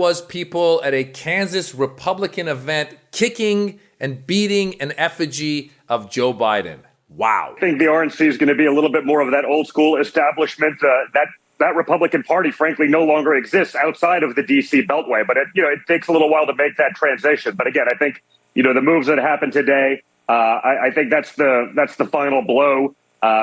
was people at a Kansas Republican event kicking and beating an effigy of Joe Biden. Wow. I think the RNC is going to be a little bit more of that old school establishment. That Republican Party, frankly, no longer exists outside of the D.C. Beltway. But it takes a little while to make that transition. But again, I think the moves that happened today. I think that's the final blow.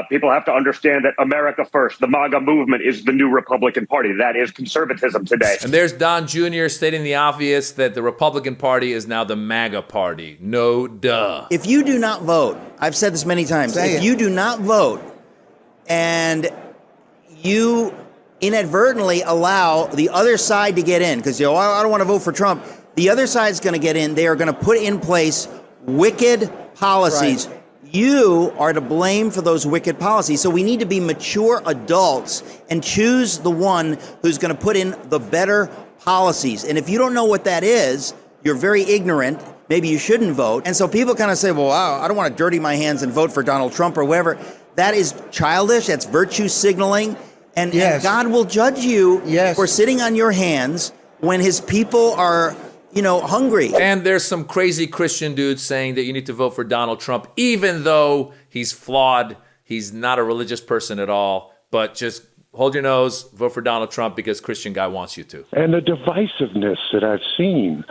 People have to understand that America first, the MAGA movement, is the new Republican Party. That is conservatism today. And there's Don Jr. stating the obvious that the Republican Party is now the MAGA Party. No duh. If you do not vote, I've said this many times, you do not vote and you inadvertently allow the other side to get in, because I don't want to vote for Trump. The other side's going to get in. They are going to put in place wicked policies. Right. You are to blame for those wicked policies. So we need to be mature adults and choose the one who's going to put in the better policies. And if you don't know what that is, you're very ignorant. Maybe you shouldn't vote. And so people kind of say, well, I don't want to dirty my hands and vote for Donald Trump or whatever. That is childish. That's virtue signaling. And God will judge you for sitting on your hands when his people are hungry. And there's some crazy Christian dudes saying that you need to vote for Donald Trump, even though he's flawed. He's not a religious person at all. But just hold your nose, vote for Donald Trump because Christian guy wants you to. And the divisiveness that I've seen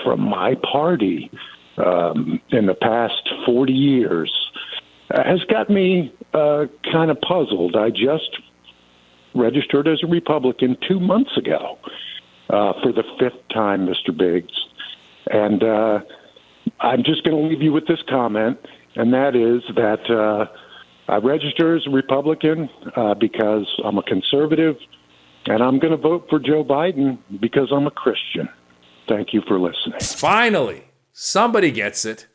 from my party in the past 40 years has got me kind of puzzled. I just registered as a Republican 2 months ago. For the fifth time, Mr. Biggs. And I'm just going to leave you with this comment, and that is that I register as a Republican because I'm a conservative, and I'm going to vote for Joe Biden because I'm a Christian. Thank you for listening. Finally, somebody gets it.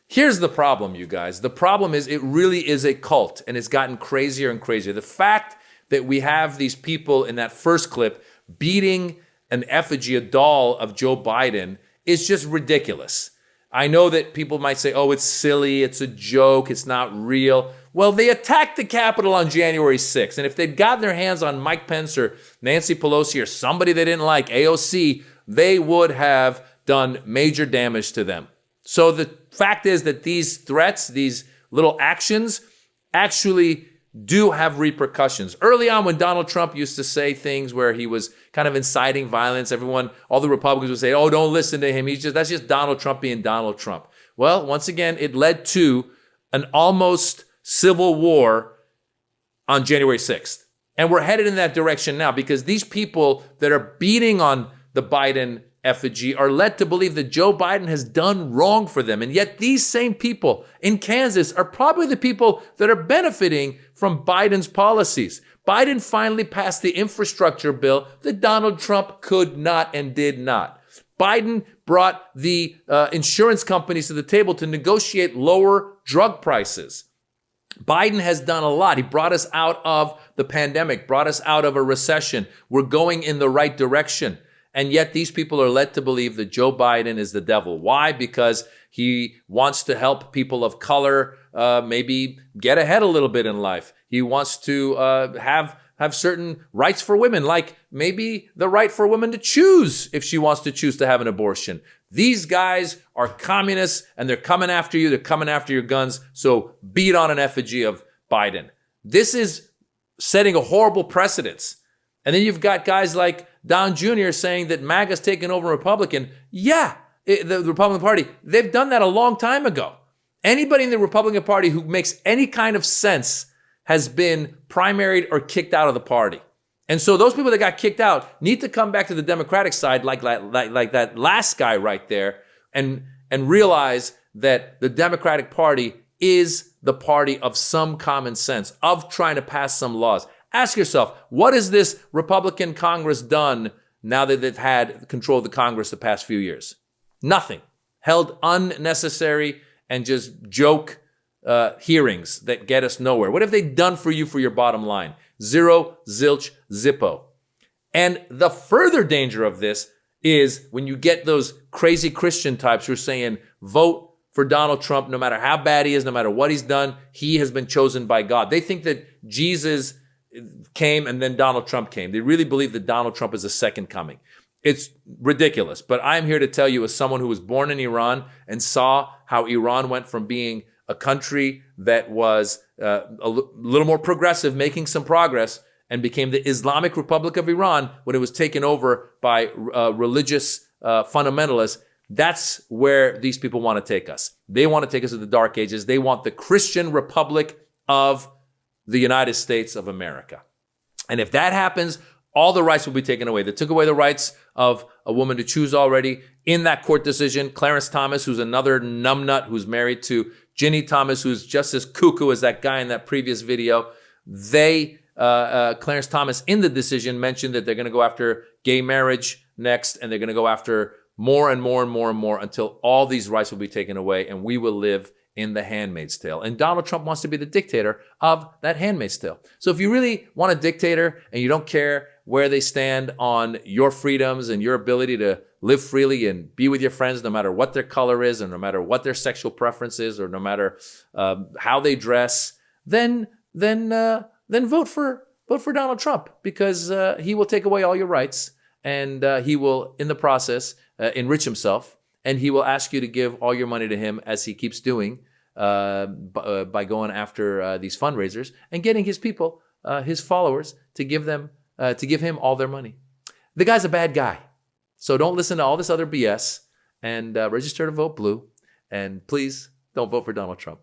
Here's the problem, you guys. The problem is it really is a cult, and it's gotten crazier and crazier. The fact that we have these people in that first clip beating an effigy, a doll of Joe Biden, is just ridiculous. I know that people might say, oh, it's silly, it's a joke, it's not real. Well, they attacked the Capitol on January 6th, and if they'd gotten their hands on Mike Pence or Nancy Pelosi or somebody they didn't like, AOC, they would have done major damage to them. So the fact is that these threats, these little actions, actually do have repercussions. Early on, when Donald Trump used to say things where he was kind of inciting violence, all the Republicans would say, oh, don't listen to him. That's just Donald Trump being Donald Trump. Well, once again, it led to an almost civil war on January 6th. And we're headed in that direction now because these people that are beating on the Biden effigy are led to believe that Joe Biden has done wrong for them. And yet these same people in Kansas are probably the people that are benefiting from Biden's policies. Biden finally passed the infrastructure bill that Donald Trump could not and did not. Biden brought the insurance companies to the table to negotiate lower drug prices. Biden has done a lot. He brought us out of the pandemic, brought us out of a recession. We're going in the right direction. And yet these people are led to believe that Joe Biden is the devil. Why? Because he wants to help people of color maybe get ahead a little bit in life. He wants to have certain rights for women, like maybe the right for a woman to choose if she wants to choose to have an abortion. These guys are communists and they're coming after you. They're coming after your guns. So beat on an effigy of Biden. This is setting a horrible precedence. And then you've got guys like Don Jr. saying that MAGA's taken over Republican. Yeah, the Republican Party, they've done that a long time ago. Anybody in the Republican Party who makes any kind of sense has been primaried or kicked out of the party. And so those people that got kicked out need to come back to the Democratic side like that last guy right there and realize that the Democratic Party is the party of some common sense, of trying to pass some laws. Ask yourself, what has this Republican Congress done now that they've had control of the Congress the past few years? Nothing. Held unnecessary and just joke hearings that get us nowhere. What have they done for you for your bottom line? Zero, zilch, zippo. And the further danger of this is when you get those crazy Christian types who are saying, vote for Donald Trump, no matter how bad he is, no matter what he's done, he has been chosen by God. They think that Jesus came and then Donald Trump came. They really believe that Donald Trump is a second coming. It's ridiculous. But I'm here to tell you, as someone who was born in Iran and saw how Iran went from being a country that was little more progressive, making some progress, and became the Islamic Republic of Iran when it was taken over by religious fundamentalists. That's where these people want to take us. They want to take us to the Dark Ages. They want the Christian Republic of the United States of America. And if that happens, all the rights will be taken away. They took away the rights of a woman to choose already in that court decision. Clarence Thomas, who's another numbnut who's married to Ginny Thomas, who's just as cuckoo as that guy in that previous video. Clarence Thomas in the decision mentioned that they're going to go after gay marriage next, and they're going to go after more and more and more and more until all these rights will be taken away, and we will live in the Handmaid's Tale. And Donald Trump wants to be the dictator of that Handmaid's Tale. So if you really want a dictator and you don't care where they stand on your freedoms and your ability to live freely and be with your friends, no matter what their color is, and no matter what their sexual preference is, or no matter how they dress, then vote for Donald Trump, because he will take away all your rights, and he will, in the process, enrich himself, and he will ask you to give all your money to him, as he keeps doing by going after these fundraisers and getting his people, his followers, to give him all their money. The guy's a bad guy. So don't listen to all this other BS, and register to vote blue. And please don't vote for Donald Trump,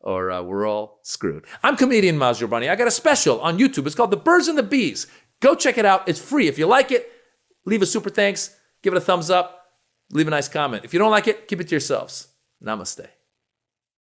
or we're all screwed. I'm comedian Maz Jobrani. I got a special on YouTube. It's called The Birds and the Bees. Go check it out. It's free. If you like it, leave a super thanks. Give it a thumbs up. Leave a nice comment. If you don't like it, keep it to yourselves. Namaste.